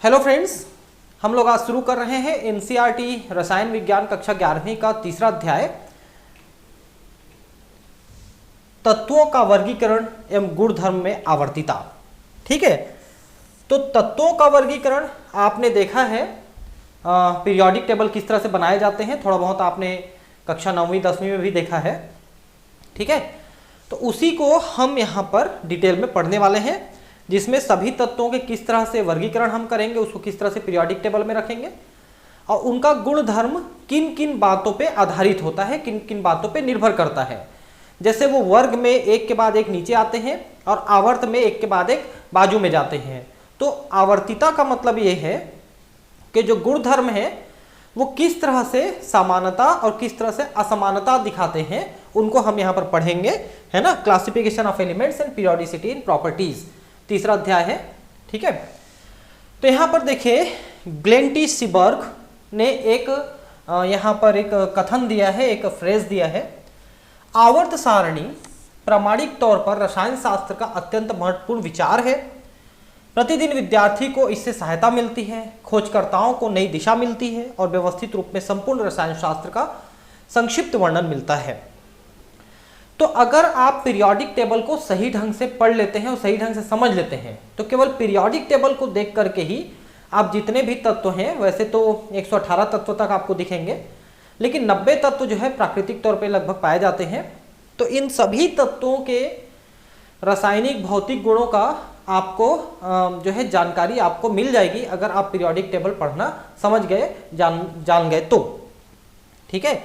Hello friends, हम लोग आज शुरू कर रहे हैं एनसीईआरटी रसायन विज्ञान कक्षा 11वीं का तीसरा अध्याय तत्वों का वर्गीकरण एवं गुणधर्म में आवर्तिता। ठीक है, तो तत्वों का वर्गीकरण आपने देखा है, पीरियोडिक टेबल किस तरह से बनाए जाते हैं, थोड़ा बहुत आपने कक्षा 9वीं 10वीं में भी देखा है। ठीक है, तो उसी को हम यहाँ पर डिटेल में पढ़ने वाले हैं, जिसमें सभी तत्वों के किस तरह से वर्गीकरण हम करेंगे, उसको किस तरह से पीरियोडिक टेबल में रखेंगे और उनका गुणधर्म किन किन बातों पे आधारित होता है, किन किन बातों पे निर्भर करता है। जैसे वो वर्ग में एक के बाद एक नीचे आते हैं और आवर्त में एक के बाद एक बाजू में जाते हैं। तो आवर्तिता का मतलब ये है कि जो गुणधर्म है वो किस तरह से समानता और किस तरह से असमानता दिखाते हैं, उनको हम यहाँ पर पढ़ेंगे, है ना। Classification of elements and periodicity in properties, तीसरा अध्याय है। ठीक है, तो यहाँ पर देखिए ग्लेंटी-सीबर्ग ने एक यहाँ पर एक कथन दिया है, एक फ्रेज दिया है। आवर्त सारणी प्रामाणिक तौर पर रसायन शास्त्र का अत्यंत महत्वपूर्ण विचार है। प्रतिदिन विद्यार्थी को इससे सहायता मिलती है, खोजकर्ताओं को नई दिशा मिलती है और व्यवस्थित रूप में संपूर्ण रसायन शास्त्र का संक्षिप्त वर्णन मिलता है। तो अगर आप पीरियोडिक टेबल को सही ढंग से पढ़ लेते हैं और सही ढंग से समझ लेते हैं तो केवल पीरियोडिक टेबल को देख करके ही आप जितने भी तत्व हैं, वैसे तो 118 तत्व तक आपको दिखेंगे, लेकिन 90 तत्व जो है प्राकृतिक तौर पे लगभग पाए जाते हैं। तो इन सभी तत्वों के रासायनिक भौतिक गुणों का आपको जो है जानकारी आपको मिल जाएगी अगर आप पीरियोडिक टेबल पढ़ना समझ गए, जान गए तो। ठीक है,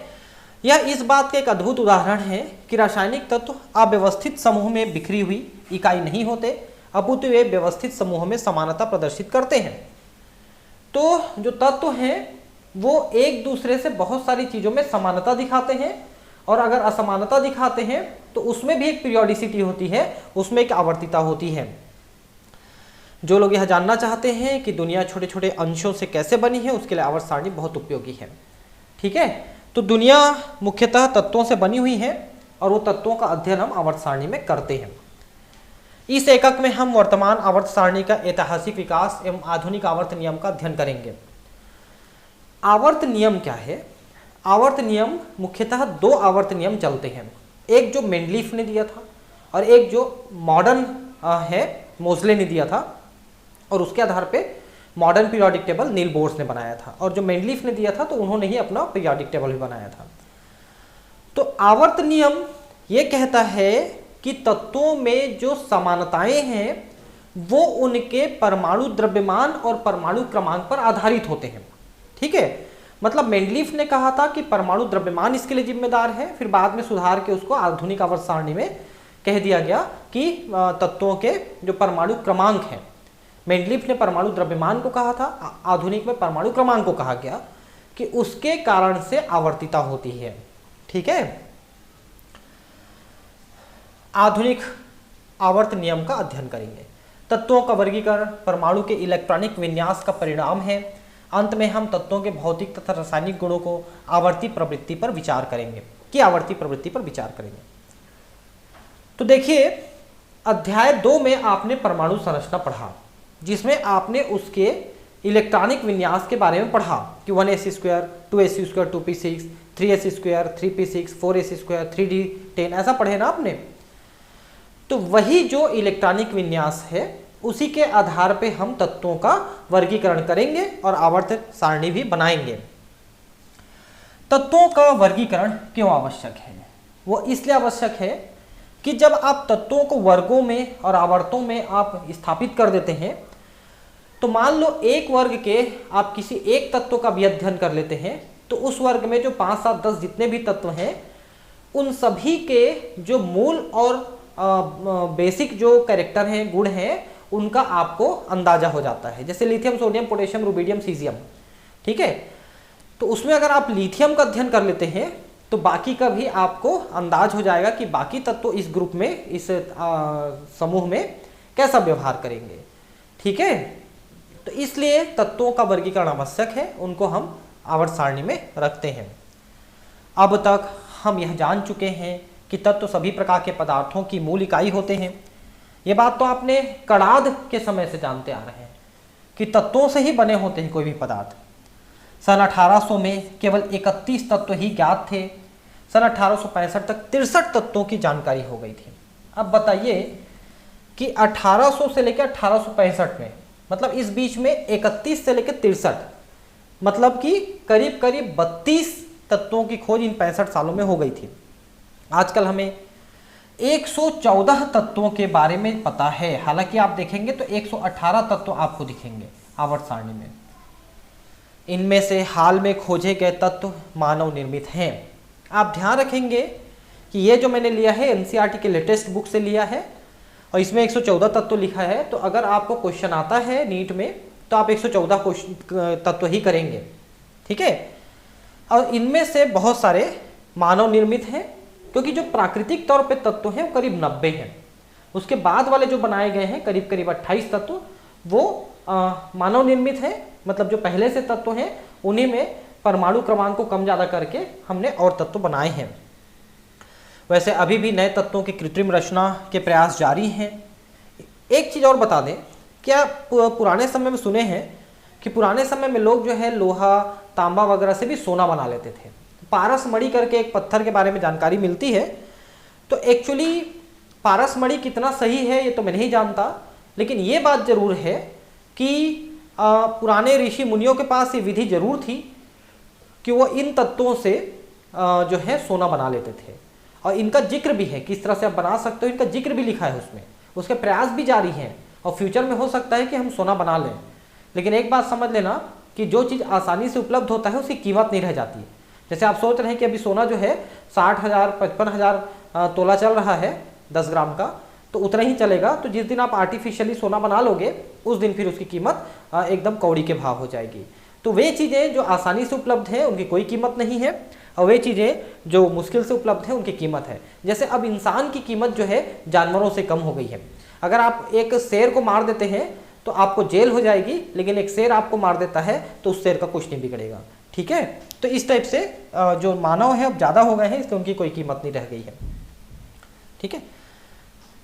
यह इस बात का एक अद्भुत उदाहरण है कि रासायनिक तत्व अव्यवस्थित समूह में बिखरी हुई इकाई नहीं होते, अपितु वे व्यवस्थित समूह में समानता प्रदर्शित करते हैं। तो जो तत्व हैं वो एक दूसरे से बहुत सारी चीजों में समानता दिखाते हैं, और अगर असमानता दिखाते हैं तो उसमें भी एक पीरियोडिसिटी होती है, उसमें एक आवर्तिता होती है। जो लोग यह जानना चाहते हैं कि दुनिया छोटे छोटे अंशों से कैसे बनी है, उसके लिए आवर्त सारणी बहुत उपयोगी है। ठीक है, तो दुनिया मुख्यतः तत्वों से बनी हुई है और वो तत्वों का अध्ययन हम आवर्त सारणी में करते हैं। इस एकक में हम वर्तमान आवर्त सारणी का ऐतिहासिक विकास एवं आधुनिक आवर्त नियम का अध्ययन करेंगे। आवर्त नियम क्या है? आवर्त नियम मुख्यतः दो आवर्त नियम चलते हैं, एक जो मेंडलीफ ने दिया था और एक जो मॉडर्न है मोजले ने दिया था, और उसके आधार पे मॉडर्न पीरियोडिक टेबल नील बोर्स ने बनाया था, और जो मेंडलीफ ने दिया था तो उन्होंने ही अपना पीरियोडिक टेबल भी बनाया था। तो आवर्त नियम ये कहता है कि तत्वों में जो समानताएं हैं वो उनके परमाणु द्रव्यमान और परमाणु क्रमांक पर आधारित होते हैं। ठीक है, मतलब मेंडलीफ ने कहा था कि परमाणु द्रव्यमान इसके लिए जिम्मेदार है, फिर बाद में सुधार के उसको आधुनिक आवर्त सारणी में कह दिया गया कि तत्वों के जो परमाणु क्रमांक हैं, मेंडलीफ ने परमाणु द्रव्यमान को कहा था, आधुनिक में परमाणु क्रमांक को कहा गया कि उसके कारण से आवर्तिता होती है। ठीक है, आधुनिक आवर्त नियम का अध्ययन करेंगे। तत्वों का वर्गीकरण परमाणु के इलेक्ट्रॉनिक विन्यास का परिणाम है। अंत में हम तत्वों के भौतिक तथा रासायनिक गुणों को आवर्ती प्रवृत्ति पर विचार करेंगे, तो देखिए अध्याय 2 में आपने परमाणु संरचना पढ़ा, जिसमें आपने उसके इलेक्ट्रॉनिक विन्यास के बारे में पढ़ा कि 1s², 2s², 2p6, 3s², 3p6, 4s², 3d10, ऐसा पढ़े ना आपने। तो वही जो इलेक्ट्रॉनिक विन्यास है उसी के आधार पे हम तत्वों का वर्गीकरण करेंगे और आवर्त सारणी भी बनाएंगे। तत्वों का वर्गीकरण क्यों आवश्यक है? वो इसलिए आवश्यक है कि जब आप तत्वों को वर्गों में और आवर्तों में आप स्थापित कर देते हैं, तो मान लो एक वर्ग के आप किसी एक तत्व का भी अध्ययन कर लेते हैं, तो उस वर्ग में जो 5, 7, 10 जितने भी तत्व हैं उन सभी के जो मूल और बेसिक जो कैरेक्टर हैं, गुण हैं, उनका आपको अंदाजा हो जाता है। जैसे lithium, sodium, potassium, rubidium, caesium. ठीक है, तो उसमें अगर आप लिथियम का अध्ययन कर लेते हैं तो बाकी का भी आपको अंदाज हो जाएगा कि बाकी तत्व इस ग्रुप में, इस समूह में कैसा व्यवहार करेंगे। ठीक है, तो इसलिए तत्वों का वर्गीकरण आवश्यक है, उनको हम आवर्त सारणी में रखते हैं। अब तक हम यह जान चुके हैं कि तत्व सभी प्रकार के पदार्थों की मूल इकाई होते हैं। ये बात तो आपने कणाद के समय से जानते आ रहे हैं कि तत्वों से ही बने होते हैं कोई भी पदार्थ। सन 1800 में केवल 31 तत्व ही ज्ञात थे। सन 1865 तक 63 तत्वों की जानकारी हो गई थी। अब बताइए कि 1800 से लेकर 1865 में, मतलब इस बीच में 31 से लेकर 63, मतलब कि करीब करीब 32 तत्वों की खोज इन 65 सालों में हो गई थी। आजकल हमें 114 तत्वों के बारे में पता है। हालांकि आप देखेंगे तो 118 तत्व आपको दिखेंगे आवर्त सारणी में। इनमें से हाल में खोजे गए तत्व मानव निर्मित हैं। आप ध्यान रखेंगे कि ये जो मैंने लिया है एनसीईआरटी के लेटेस्ट बुक से लिया है और इसमें 114 तत्व लिखा है। तो अगर आपको क्वेश्चन आता है नीट में तो आप 114 तत्व ही करेंगे, ठीक है। और इनमें से बहुत सारे मानव निर्मित हैं, क्योंकि जो प्राकृतिक तौर पे तत्व हैं वो करीब 90 हैं। उसके बाद वाले जो बनाए गए हैं करीब करीब 28 तत्व वो मानव निर्मित हैं, मतलब जो पहले से तत्व हैं उन्हीं में परमाणु क्रमांक को कम ज़्यादा करके हमने और तत्व बनाए हैं। वैसे अभी भी नए तत्वों की कृत्रिम रचना के प्रयास जारी हैं। एक चीज़ और बता दें, क्या पुराने समय में सुने हैं कि पुराने समय में लोग जो है लोहा तांबा वगैरह से भी सोना बना लेते थे। पारस मणि करके एक पत्थर के बारे में जानकारी मिलती है। तो एक्चुअली पारस मणि कितना सही है ये तो मैं नहीं जानता, लेकिन ये बात जरूर है कि पुराने ऋषि मुनियों के पास ये विधि जरूर थी कि वो इन तत्वों से जो है सोना बना लेते थे। और इनका जिक्र भी है, किस तरह से आप बना सकते हो, इनका जिक्र भी लिखा है उसमें। उसके प्रयास भी जारी हैं और फ्यूचर में हो सकता है कि हम सोना बना लें। लेकिन एक बात समझ लेना कि जो चीज़ आसानी से उपलब्ध होता है उसकी कीमत नहीं रह जाती। जैसे आप सोच रहे हैं कि अभी सोना जो है 60,000 55,000 तोला चल रहा है 10 ग्राम का, तो उतना ही चलेगा। तो जिस दिन आप आर्टिफिशियली सोना बना लोगे उस दिन फिर उसकी कीमत एकदम कौड़ी के भाव हो जाएगी। तो वे चीज़ें जो आसानी से उपलब्ध है उनकी कोई कीमत नहीं है, और वे चीज़ें जो मुश्किल से उपलब्ध है उनकी कीमत है। जैसे अब इंसान की कीमत जो है जानवरों से कम हो गई है। अगर आप एक शेर को मार देते हैं तो आपको जेल हो जाएगी, लेकिन एक शेर आपको मार देता है तो उस शेर का कुछ नहीं बिगड़ेगा, ठीक है। तो इस टाइप से जो मानव है अब ज़्यादा हो गए हैं, इसलिए उनकी कोई कीमत नहीं रह गई है, ठीक है।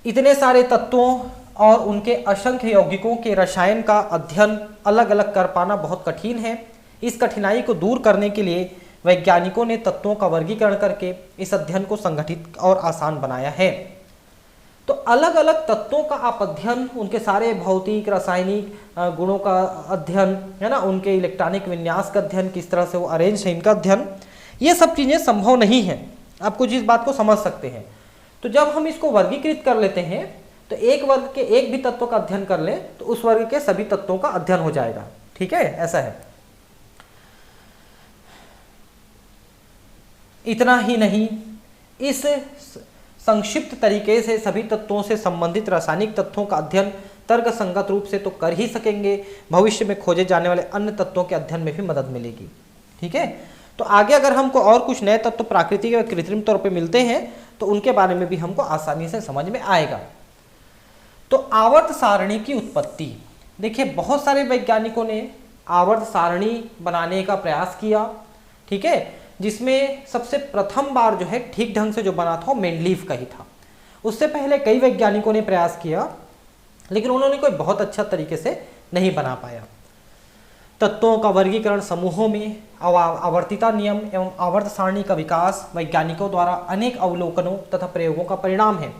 इतने सारे तत्वों और उनके असंख्य यौगिकों के रसायन का अध्ययन अलग अलग कर पाना बहुत कठिन है। इस कठिनाई को दूर करने के लिए वैज्ञानिकों ने तत्वों का वर्गीकरण करके इस अध्ययन को संगठित और आसान बनाया है। तो अलग अलग तत्वों का आप अध्ययन, उनके सारे भौतिक रासायनिक गुणों का अध्ययन, है ना, उनके इलेक्ट्रॉनिक विन्यास का अध्ययन, किस तरह से वो अरेंज है इनका अध्ययन, ये सब चीज़ें संभव नहीं है। आप कुछ इस बात को समझ सकते हैं। तो जब हम इसको वर्गीकृत कर लेते हैं तो एक वर्ग के एक भी तत्व का अध्ययन कर लें तो उस वर्ग के सभी तत्वों का अध्ययन हो जाएगा, ठीक है, ऐसा है। इतना ही नहीं, इस संक्षिप्त तरीके से सभी तत्वों से संबंधित रासायनिक तत्वों का अध्ययन तर्क संगत रूप से तो कर ही सकेंगे, भविष्य में खोजे जाने वाले अन्य तत्वों के अध्ययन में भी मदद मिलेगी, ठीक है। तो आगे अगर हमको और कुछ नए तत्व प्राकृतिक या कृत्रिम तौर पे मिलते हैं तो उनके बारे में भी हमको आसानी से समझ में आएगा। तो आवर्त सारणी की उत्पत्ति, देखिए बहुत सारे वैज्ञानिकों ने आवर्त सारणी बनाने का प्रयास किया, ठीक है, जिसमें सबसे प्रथम बार जो है ठीक ढंग से जो बना था वो मेंडलीव का ही था। उससे पहले कई वैज्ञानिकों ने प्रयास किया, लेकिन उन्होंने कोई बहुत अच्छा तरीके से नहीं बना पाया। तत्वों का वर्गीकरण समूहों में, आवर्तिता नियम एवं आवर्त सारणी का विकास वैज्ञानिकों द्वारा अनेक अवलोकनों तथा प्रयोगों का परिणाम है।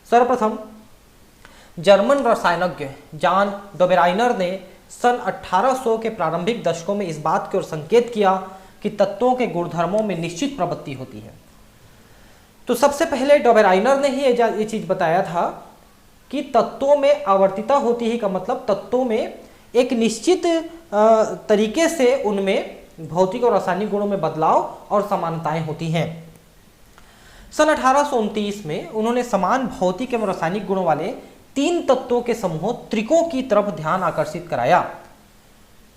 सर्वप्रथम जर्मन रसायनज्ञ जॉन डोबेराइनर ने सन 1800 के प्रारंभिक दशकों में इस बात की ओर संकेत किया कि तत्वों के गुणधर्मों में निश्चित प्रवृत्ति होती है। तो सबसे पहले डोबेराइनर ने ही ये चीज बताया था कि तत्वों में आवर्तिता होती है, का मतलब तत्वों में एक निश्चित तरीके से उनमें भौतिक और रासायनिक गुणों में बदलाव और समानताएं होती हैं। सन 1829 में उन्होंने समान भौतिक एवं रासायनिक गुणों वाले 3 तत्वों के समूह त्रिकों की तरफ ध्यान आकर्षित कराया,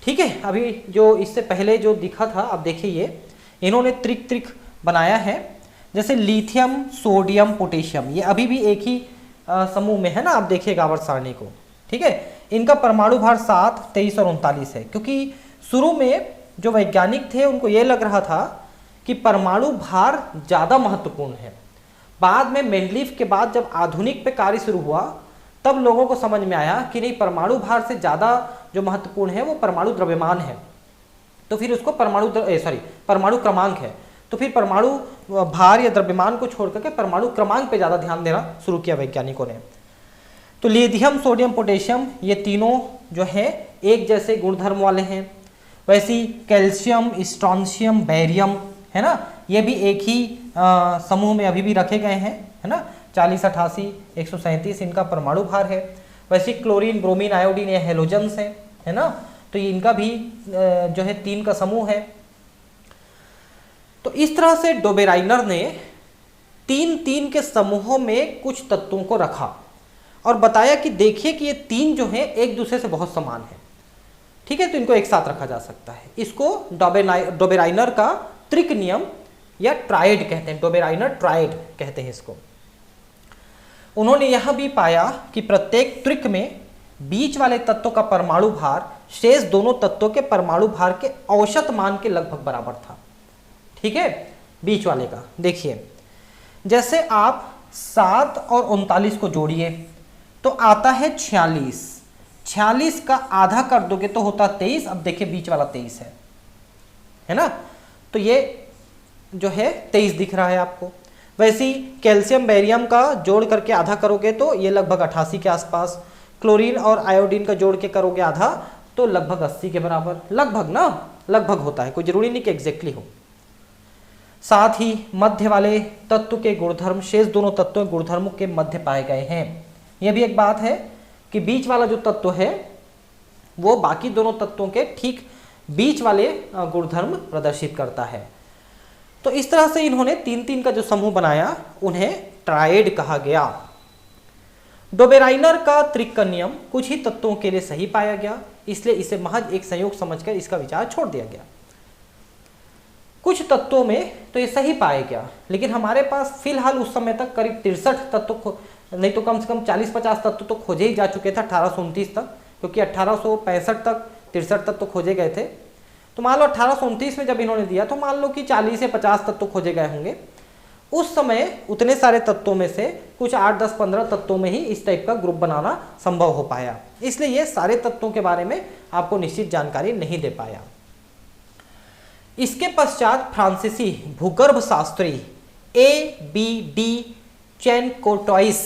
ठीक है। अभी जो इससे पहले जो दिखा था, अब देखिए ये इन्होंने त्रिक बनाया है, जैसे लिथियम सोडियम पोटेशियम, ये अभी भी एक ही समूह में है ना, आप देखिएगा आवर्त सारणी को, ठीक है। इनका परमाणु भार 7, 23 और 39 है, क्योंकि शुरू में जो वैज्ञानिक थे उनको ये लग रहा था कि परमाणु भार ज़्यादा महत्वपूर्ण है। बाद में मेंडलीव के बाद जब आधुनिक पे कार्य शुरू हुआ तब लोगों को समझ में आया कि नहीं, परमाणु भार से ज़्यादा जो महत्वपूर्ण है वो परमाणु द्रव्यमान है, तो फिर उसको परमाणु क्रमांक है। तो फिर परमाणु भार या द्रव्यमान को छोड़ करके परमाणु क्रमांक पे ज़्यादा ध्यान देना शुरू किया वैज्ञानिकों ने। तो लिथियम, सोडियम, पोटेशियम ये तीनों जो है एक जैसे गुणधर्म वाले हैं। वैसे कैल्शियम, स्ट्रोंशियम, बेरियम है ना, ये भी एक ही समूह में अभी भी रखे गए हैं, है ना। 40, 88, 137 इनका परमाणु भार है। वैसे क्लोरीन, ब्रोमीन, आयोडीन ये हेलोजन्स हैं, है ना, तो ये इनका भी जो है 3 का समूह है। तो इस तरह से डोबेराइनर ने 3 के समूहों में कुछ तत्वों को रखा और बताया कि देखिए कि ये 3 जो हैं एक दूसरे से बहुत समान है, ठीक है, तो इनको एक साथ रखा जा सकता है। इसको डोबेराइनर का त्रिक नियम या ट्राइड कहते हैं, डोबेराइनर ट्राइड कहते हैं इसको। उन्होंने यह भी पाया कि प्रत्येक त्रिक में बीच वाले तत्वों का परमाणु भार शेष दोनों तत्वों के परमाणु भार के औसत मान के लगभग बराबर था, ठीक है, बीच वाले का। देखिए जैसे आप 7 और 39 को जोड़िए तो आता है 46, 46 का आधा कर दोगे तो होता 23। अब देखिए बीच वाला 23 है ना, तो ये जो है 23 दिख रहा है आपको। वैसे ही कैल्शियम, बेरियम का जोड़ करके आधा करोगे तो ये लगभग 88 के आसपास। क्लोरीन और आयोडीन का जोड़ के करोगे आधा तो लगभग 80 के बराबर, लगभग ना, लगभग होता है, कोई जरूरी नहीं कि एग्जैक्टली हो। साथ ही मध्य वाले तत्व के गुणधर्म शेष दोनों तत्वों के गुणधर्मों के मध्य पाए गए हैं। यह भी एक बात है कि बीच वाला जो तत्व है वो बाकी दोनों तत्वों के ठीक बीच वाले गुणधर्म प्रदर्शित करता है। तो इस तरह से इन्होंने 3 का जो समूह बनाया उन्हें ट्राइड कहा गया। डोबेराइनर का त्रिक का नियम कुछ ही तत्वों के लिए सही पाया गया, इसलिए इसे महज एक संयोग समझकर इसका विचार छोड़ दिया गया। कुछ तत्वों में तो ये सही पाया गया, लेकिन हमारे पास फिलहाल उस समय तक करीब 63 तत्व नहीं तो कम से कम 40-50 तत्व तो खोजे ही जा चुके थे 1829 तक, क्योंकि 1865 तक 63 तत्व खोजे गए थे। तो मान लो 1829 में जब इन्होंने दिया तो मान लो कि 40 से 50 तत्व खोजे गए होंगे। उस समय उतने सारे तत्वों में से कुछ 8, 10, 15 तत्वों में ही इस टाइप का ग्रुप बनाना संभव हो पाया, इसलिए ये सारे तत्वों के बारे में आपको निश्चित जानकारी नहीं दे पाया। इसके पश्चात फ्रांसीसी भूगर्भ शास्त्री A.B.D. चैनकोटाइस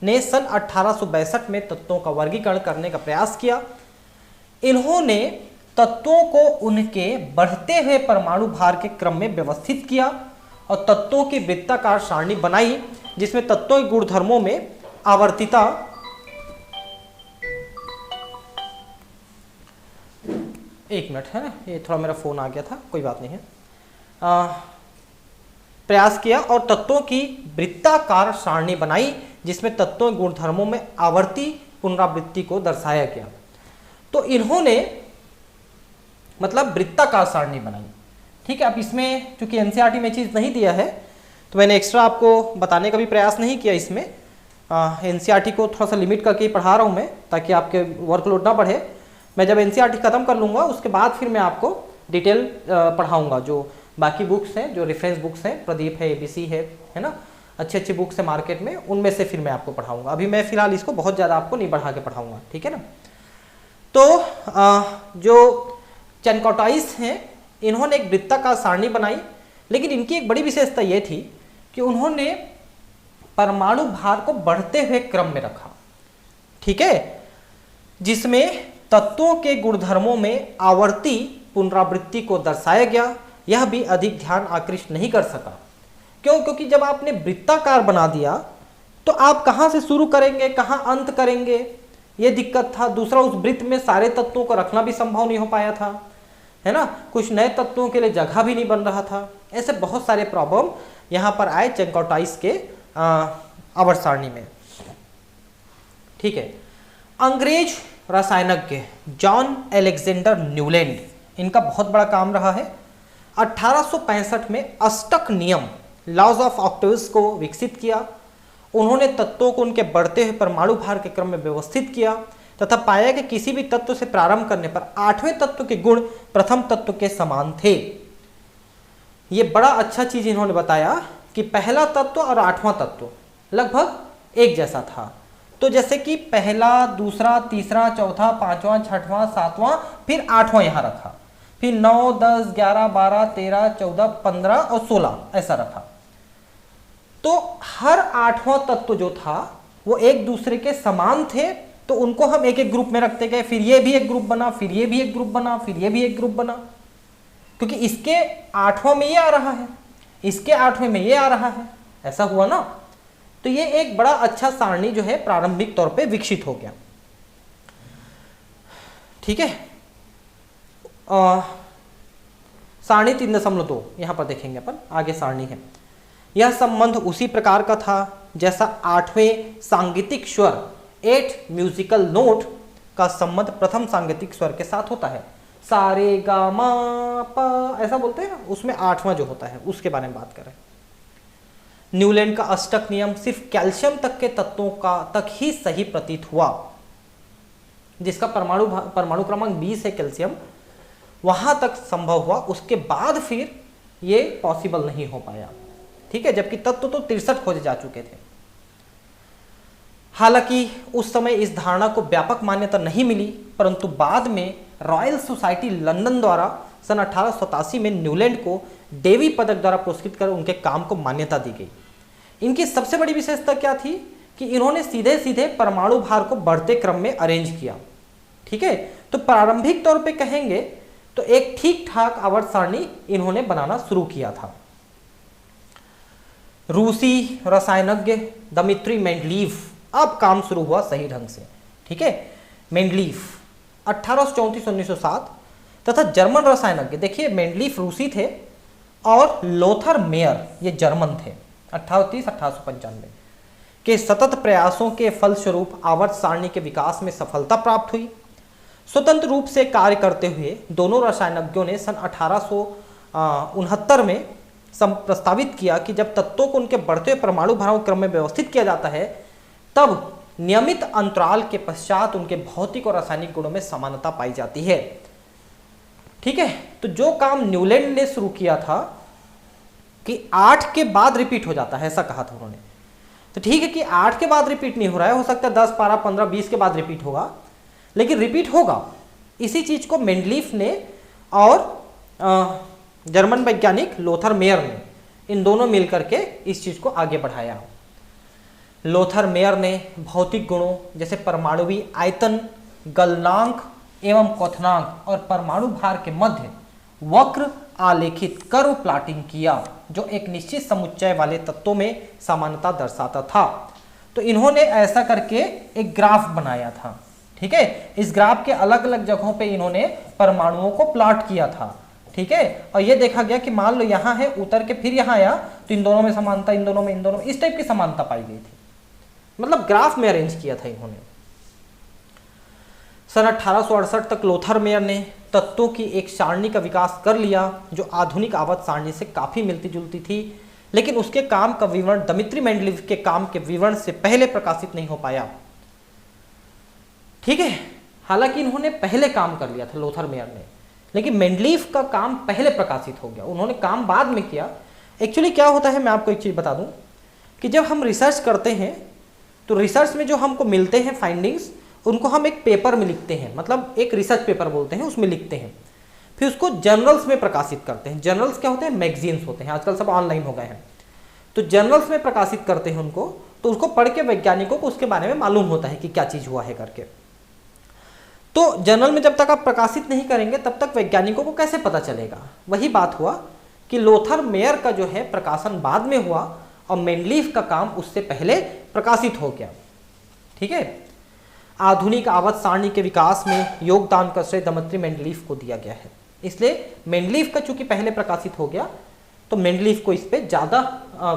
ने सन 1862 में तत्वों का वर्गीकरण करने का प्रयास किया। इन्होंने तत्वों को उनके बढ़ते हुए परमाणु भार के क्रम में व्यवस्थित किया और तत्वों की वृत्ताकार सारणी बनाई, जिसमें तत्वों के गुणधर्मों में आवर्तिता, एक मिनट है ना, ये थोड़ा मेरा फोन आ गया था, कोई बात नहीं है, प्रयास किया और तत्वों की वृत्ताकार सारणी बनाई, जिसमें तत्वों के गुणधर्मों में आवर्ती पुनरावृत्ति को दर्शाया गया। तो इन्होंने मतलब वृत्ताकार सारणी बनाई, ठीक है। अब इसमें चूंकि एनसीईआरटी में चीज़ नहीं दिया है तो मैंने एक्स्ट्रा आपको बताने का भी प्रयास नहीं किया। इसमें एनसीईआरटी को थोड़ा सा लिमिट करके ही पढ़ा रहा हूँ मैं, ताकि आपके वर्कलोड ना बढ़े। मैं जब एनसीईआरटी खत्म कर लूँगा उसके बाद फिर मैं आपको डिटेल पढ़ाऊँगा। जो बाकी बुक्स हैं, जो रेफरेंस बुक्स हैं, प्रदीप है, ABC है ना, अच्छी अच्छी बुक्स है मार्केट में, उनमें से फिर मैं आपको पढ़ाऊँगा। अभी मैं फिलहाल इसको बहुत ज़्यादा आपको नहीं बढ़ा के पढ़ाऊँगा, ठीक है ना। तो जो चैनकोटाइस हैं इन्होंने एक वृत्ताकार सारणी बनाई, लेकिन इनकी एक बड़ी विशेषता ये थी कि उन्होंने परमाणु भार को बढ़ते हुए क्रम में रखा, ठीक है, जिसमें तत्वों के गुणधर्मों में आवर्ती पुनरावृत्ति को दर्शाया गया। यह भी अधिक ध्यान आकृष्ट नहीं कर सका। क्यों? क्योंकि जब आपने वृत्ताकार बना दिया तो आप कहाँ से शुरू करेंगे, कहाँ अंत करेंगे, ये दिक्कत था। दूसरा, उस वृत्त में सारे तत्वों को रखना भी संभव नहीं हो पाया था, है ना, कुछ नए तत्वों के लिए जगह भी नहीं बन रहा था। ऐसे बहुत सारे प्रॉब्लम यहाँ पर आए चैनकोटाइस के आवर्त सारणी में, ठीक है। अंग्रेज रसायनज्ञ जॉन एलेक्जेंडर न्यूलैंड, इनका बहुत बड़ा काम रहा है। 1865 में अष्टक नियम, लॉज ऑफ ऑक्टेव्स को विकसित किया। उन्होंने तत्वों को उनके बढ़ते हुए परमाणु भार के क्रम में व्यवस्थित किया तथा पाया कि किसी भी तत्व से प्रारंभ करने पर 8वें तत्व के गुण प्रथम तत्व के समान थे। ये बड़ा अच्छा चीज इन्होंने बताया कि पहला तत्व और 8वां तत्व लगभग एक जैसा था। तो जैसे कि पहला, दूसरा, तीसरा, चौथा, पांचवा, छठवां, सातवां, फिर आठवां यहां रखा, फिर 9, 10, 11, 12, 13, 14, 15 और 16 ऐसा रखा। तो हर आठवां तत्व जो था वो एक दूसरे के समान थे, तो उनको हम एक एक ग्रुप में रखते गए, फिर ये भी एक ग्रुप बना, फिर ये भी एक ग्रुप बना, फिर ये भी एक ग्रुप बना, क्योंकि इसके आठवां में ये आ रहा है, इसके आठवें में ये आ रहा है, ऐसा हुआ ना। तो ये एक बड़ा अच्छा सारणी जो है प्रारंभिक तौर पे विकसित हो गया। ठीक है, सारणी 3.2 यहां पर देखेंगे अपन, आगे सारणी है। यह संबंध उसी प्रकार का था जैसा आठवें सांगीतिक स्वर 8 म्यूजिकल नोट का संबंध प्रथम सांगीतिक स्वर के साथ होता है। सा रे गा मा पा ऐसा बोलते हैं ना, उसमें आठवां जो होता है उसके बारे में बात करें। न्यूलैंड का अष्टक नियम सिर्फ कैल्शियम तक के तत्वों का तक ही सही प्रतीत हुआ, जिसका परमाणु क्रमांक 20 है कैल्शियम, वहां तक संभव हुआ, उसके बाद फिर ये पॉसिबल नहीं हो पाया। ठीक है, जबकि तत्व तो 63 खोजे जा चुके थे। हालांकि उस समय इस धारणा को व्यापक मान्यता नहीं मिली, परंतु बाद में रॉयल सोसाइटी लंदन द्वारा सन 1887 में न्यूलैंड को डेवी पदक द्वारा पुरस्कृत कर उनके काम को मान्यता दी गई। इनकी सबसे बड़ी विशेषता क्या थी कि इन्होंने सीधे सीधे परमाणु भार को बढ़ते क्रम में अरेंज किया। ठीक है, तो प्रारंभिक तौर पे कहेंगे तो एक ठीक ठाक आवर्त सारणी इन्होंने बनाना शुरू किया था। रूसी रसायनज्ञ दमित्री मेंडलीव, अब काम शुरू हुआ सही ढंग से। ठीक है, मेंडलीव 1834-1907 तथा जर्मन रसायनज्ञ, देखिए मेंडलीव रूसी थे और लोथर मेयर ये जर्मन थे, 1830-1895 के सतत प्रयासों के फलस्वरूप आवर्त सारणी के विकास में सफलता प्राप्त हुई। स्वतंत्र रूप से कार्य करते हुए दोनों रसायनज्ञों ने सन 1869 में प्रस्तावित किया कि जब तत्वों को उनके बढ़ते हुए परमाणु भारों क्रम में व्यवस्थित किया जाता है, तब नियमित अंतराल के पश्चात उनके भौतिक और रासायनिक गुणों में समानता पाई जाती है। ठीक है, तो जो काम न्यूलैंड ने शुरू किया था कि 8 के बाद रिपीट हो जाता है, ऐसा कहा था उन्होंने, तो ठीक है कि 8 के बाद रिपीट नहीं हो रहा है, हो सकता है 10, 12, 15, 20 के बाद रिपीट होगा, लेकिन रिपीट होगा। इसी चीज को मेंडलीफ ने और जर्मन वैज्ञानिक लोथर मेयर ने, इन दोनों मिलकर के इस चीज को आगे बढ़ाया। लोथर मेयर ने भौतिक गुणों जैसे परमाणुवी आयतन, गलनांक एवं क्वथनांक और परमाणु भार के मध्य वक्र आलेखित कर्व प्लॉटिंग किया, जो एक निश्चित समुच्चय वाले तत्वों में समानता दर्शाता था। तो इन्होंने ऐसा करके एक ग्राफ बनाया था। ठीक है, इस ग्राफ के अलग अलग जगहों पे इन्होंने परमाणुओं को प्लॉट किया था। ठीक है, और ये देखा गया कि मान लो यहाँ है, उतर के फिर यहाँ आया तो इन दोनों में समानता, इन दोनों में इस टाइप की समानता पाई गई थी, मतलब ग्राफ में अरेंज किया था इन्होंने। सन 1868 तक लोथर मेयर ने तत्वों की एक सारणी का विकास कर लिया जो आधुनिक आवर्त सारणी से काफी मिलती जुलती थी, लेकिन उसके काम का विवरण दमित्री मेंडलीव के काम के विवरण से पहले प्रकाशित नहीं हो पाया। ठीक है, हालांकि इन्होंने पहले काम कर लिया था लोथर मेयर ने, लेकिन मेंडलीव का काम पहले प्रकाशित हो गया, उन्होंने काम बाद में किया। एक्चुअली क्या होता है, मैं आपको एक चीज बता दूं कि जब हम रिसर्च करते हैं तो रिसर्च में जो हमको मिलते हैं फाइंडिंग्स, उनको हम एक पेपर में लिखते हैं, मतलब एक रिसर्च पेपर बोलते हैं, उसमें लिखते हैं, फिर उसको जर्नल्स में प्रकाशित करते हैं। जर्नल्स क्या होते हैं, मैगजीन्स होते हैं, आजकल सब ऑनलाइन हो गए हैं, तो जर्नल्स में प्रकाशित करते हैं उनको, तो उसको पढ़ के वैज्ञानिकों को उसके बारे में मालूम होता है कि क्या चीज हुआ है करके। तो जर्नल में जब तक आप प्रकाशित नहीं करेंगे तब तक वैज्ञानिकों को कैसे पता चलेगा। वही बात हुआ कि लोथर मेयर का जो है प्रकाशन बाद में हुआ और मेंडलीव का काम उससे पहले प्रकाशित हो गया। ठीक है, आधुनिक आवर्त सारणी के विकास में योगदान का श्रेय दमित्री मेंडलीव को दिया गया है, इसलिए मेंडलीव का चूंकि पहले प्रकाशित हो गया तो मेंडलीव को इस पे ज्यादा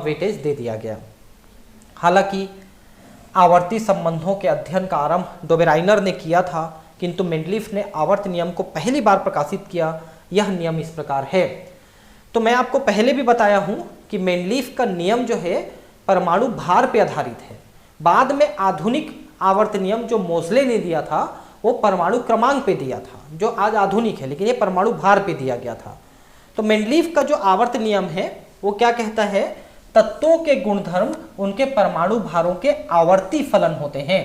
वेटेज दे दिया गया। हालांकि आवर्ती संबंधों के अध्ययन का आरंभ डोबेराइनर ने किया था, किंतु मेंडलीव ने आवर्त नियम को पहली बार प्रकाशित किया। यह नियम इस प्रकार है, तो मैं आपको पहले भी बताया हूं कि मेंडलीव का नियम जो है परमाणु भार पे आधारित है। बाद में आधुनिक आवर्त नियम जो मोसले ने दिया था वो परमाणु क्रमांक पे दिया था, जो आज आधुनिक है, लेकिन ये परमाणु भार पे दिया गया था। तो मेंडलीव का जो आवर्त नियम है वो क्या कहता है, तत्वों के गुणधर्म उनके परमाणु भारों के आवर्ती फलन होते हैं।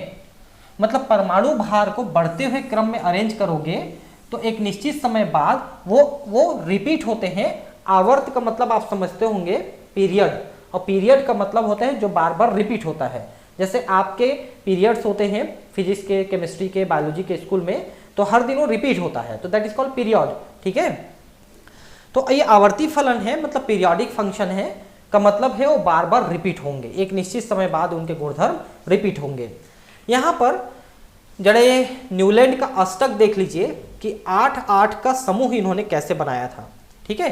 मतलब परमाणु भार को बढ़ते हुए क्रम में अरेंज करोगे तो एक निश्चित समय बाद वो रिपीट होते हैं। आवर्त का मतलब आप समझते होंगे पीरियड, और पीरियड का मतलब होता है जो बार बार रिपीट होता है। जैसे आपके पीरियड्स होते हैं फिजिक्स के, केमिस्ट्री के, बायोलॉजी के स्कूल में, तो हर दिन वो रिपीट होता है, तो दैट इज कॉल्ड पीरियड। ठीक है, तो ये आवर्ती फलन है, मतलब पीरियोडिक फंक्शन है का मतलब है वो बार बार रिपीट होंगे, एक निश्चित समय बाद उनके गुणधर्म रिपीट होंगे। यहाँ पर जड़े न्यूलैंड का अष्टक देख लीजिए कि 8 का समूह इन्होंने कैसे बनाया था। ठीक है,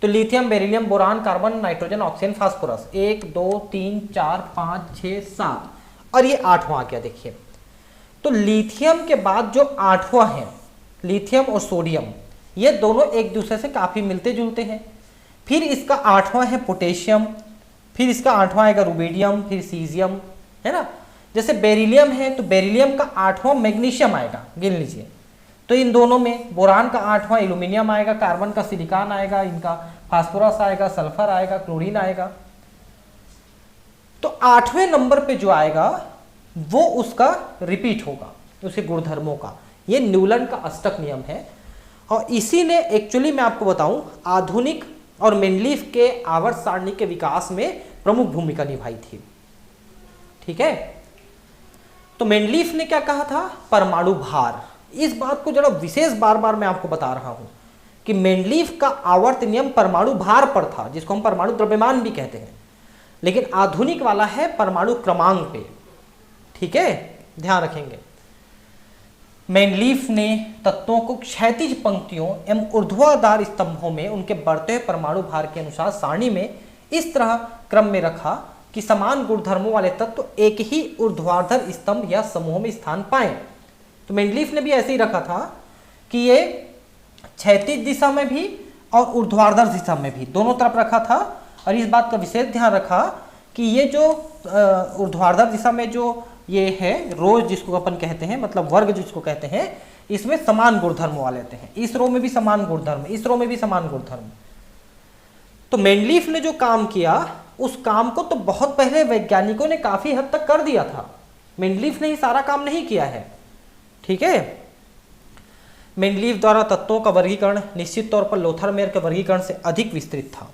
तो lithium, beryllium, boron, carbon, nitrogen, oxygen, phosphorus, 1 2 3 4 5 6 7 और ये 8वां आ गया। देखिए, तो लिथियम के बाद जो 8वां है, लिथियम और सोडियम, ये दोनों एक दूसरे से काफी मिलते जुलते हैं। फिर इसका 8वां है पोटेशियम, फिर इसका 8वां आएगा रुबिडियम, फिर सीजियम, है ना। जैसे बेरिलियम है तो बेरिलियम का 8वां मैग्नीशियम आएगा, गिन लीजिए। तो इन दोनों में बोरान का 8वां एल्यूमिनियम आएगा, कार्बन का सिलिकॉन आएगा, इनका फास्फोरस आएगा, सल्फर आएगा, क्लोरीन आएगा। तो 8वें नंबर पे जो आएगा वो उसका रिपीट होगा, उसके गुणधर्मों का। ये न्यूलैंड का अष्टक नियम है और इसी ने एक्चुअली मैं आपको बताऊं आधुनिक और मेंडलीफ के आवर्त सारणी के विकास में प्रमुख भूमिका निभाई थी। ठीक है, तो मेंडलीफ ने क्या कहा था, परमाणु भार। इस बात को जरा विशेष बार बार मैं आपको बता रहा हूं कि मेंडलीफ का आवर्त नियम परमाणु भार पर था, जिसको हम परमाणु द्रव्यमान भी कहते हैं, लेकिन आधुनिक वाला है परमाणु क्रमांक पे। ठीक है, ध्यान रखेंगे। मेंडलीफ ने तत्वों को क्षैतिज पंक्तियों एवं ऊर्ध्वाधर स्तंभों में उनके बढ़ते हुए परमाणु भार के अनुसार सारणी में इस तरह क्रम में रखा कि समान गुणधर्मों वाले तत्व एक ही ऊर्ध्वाधर स्तंभ या समूह में स्थान पाएं। तो मेंडलीफ ने भी ऐसे ही रखा था कि ये क्षैतिज दिशा में भी और ऊर्ध्वाधर दिशा में भी दोनों तरफ रखा था। और इस बात का विशेष ध्यान रखा कि ये जो ऊर्ध्वाधर दिशा में जो ये है रोज जिसको अपन कहते हैं, मतलब वर्ग जिसको कहते हैं, इसमें समान गुणधर्म वाले हैं। इस रो में भी समान गुणधर्म, इस रो में भी समान गुणधर्म। तो मेंडलीफ ने जो काम किया उस काम को तो बहुत पहले वैज्ञानिकों ने काफी हद तक कर दिया था, मेंडलीफ ने ही सारा काम नहीं किया है। ठीक है, मेंडलीफ द्वारा तत्वों का वर्गीकरण निश्चित तौर पर लोथर मेयर के वर्गीकरण से अधिक विस्तृत था।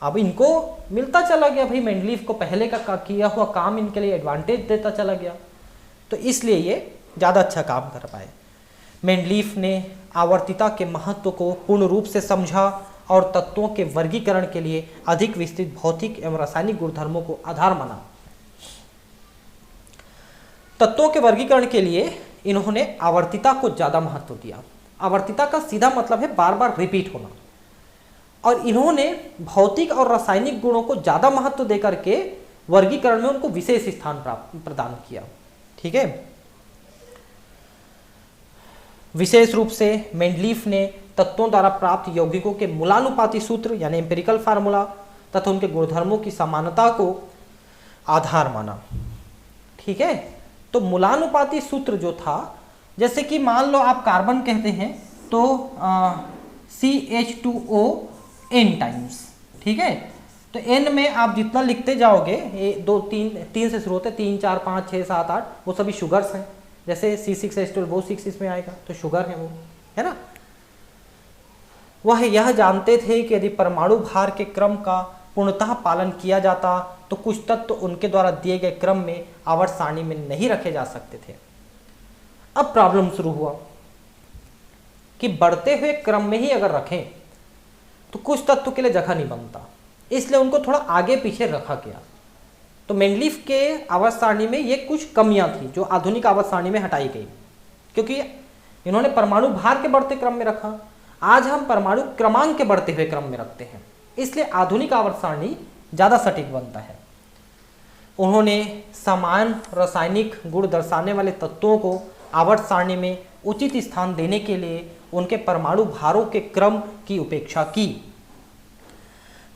अब इनको मिलता चला गया, भाई मेंडलीफ को पहले का किया हुआ काम इनके लिए एडवांटेज देता चला गया, तो इसलिए ये ज़्यादा अच्छा काम कर पाए। मेंडलीफ ने आवर्तिता के महत्व को पूर्ण रूप से समझा और तत्वों के वर्गीकरण के लिए अधिक विस्तृत भौतिक एवं रासायनिक गुणधर्मों को आधार माना। तत्वों के वर्गीकरण के लिए इन्होंने आवर्तिता को ज़्यादा महत्व दिया। आवर्तिता का सीधा मतलब है बार बार रिपीट होना, और इन्होंने भौतिक और रासायनिक गुणों को ज़्यादा महत्व देकर के वर्गीकरण में उनको विशेष स्थान प्रदान किया। ठीक है, विशेष रूप से मेंडलीफ ने तत्वों द्वारा प्राप्त यौगिकों के मूलानुपाती सूत्र यानी एम्पिरिकल फार्मूला तथा उनके गुणधर्मों की समानता को आधार माना। ठीक है, तो मूलानुपाती सूत्र जो था, जैसे कि मान लो आप कार्बन कहते हैं तो CH2O n टाइम्स। ठीक है, तो n में आप जितना लिखते जाओगे, ये 2 3 से शुरू होते हैं, 3 4 5 6 7 8, वो सभी शुगर्स हैं। जैसे C6H12 वो 6 इसमें आएगा, तो शुगर है वो, है ना। वह यह जानते थे कि यदि परमाणु भार के क्रम का पूर्णतः पालन किया जाता तो कुछ तत्व उनके द्वारा दिए गए क्रम में आवर्त सारणी में नहीं रखे जा सकते थे। अब प्रॉब्लम शुरू हुआ कि बढ़ते हुए क्रम में ही अगर रखें तो कुछ तत्व के लिए जगह नहीं बनता, इसलिए उनको थोड़ा आगे पीछे रखा गया। तो मेंडलीफ के आवर्त सारणी में ये कुछ कमियां थी जो आधुनिक आवर्त सारणी में हटाई गई, क्योंकि इन्होंने परमाणु भार के बढ़ते क्रम में रखा। आज हम परमाणु क्रमांक के बढ़ते हुए क्रम में रखते हैं, इसलिए आधुनिक आवर्त सारणी ज़्यादा सटीक बनता है। उन्होंने समान रासायनिक गुण दर्शाने वाले तत्वों को आवर्त सारणी में उचित स्थान देने के लिए उनके परमाणु भारों के क्रम की उपेक्षा की।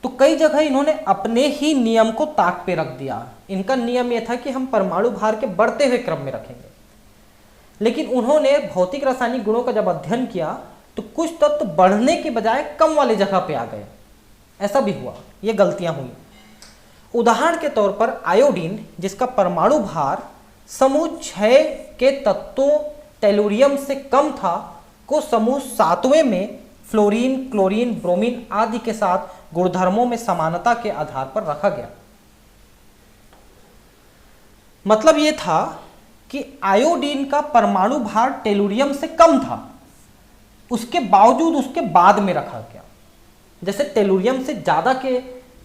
तो कई जगह इन्होंने अपने ही नियम को ताक पे रख दिया। इनका नियम यह था कि हम परमाणु भार के बढ़ते हुए क्रम में रखेंगे, लेकिन उन्होंने भौतिक रासायनिक गुणों का जब अध्ययन किया तो कुछ तत्व बढ़ने के बजाय कम वाले जगह पे आ गए। ऐसा भी हुआ, ये गलतियां हुई। उदाहरण के तौर पर आयोडीन, जिसका परमाणु भार समूह 6 के तत्वों टेलुरियम से कम था, को समूह 7वें में फ्लोरीन, क्लोरीन, ब्रोमीन आदि के साथ गुणधर्मों में समानता के आधार पर रखा गया। मतलब यह था कि आयोडीन का परमाणु भार टेलुरियम से कम था, उसके बावजूद उसके बाद में रखा गया। जैसे टेलुरियम से ज्यादा के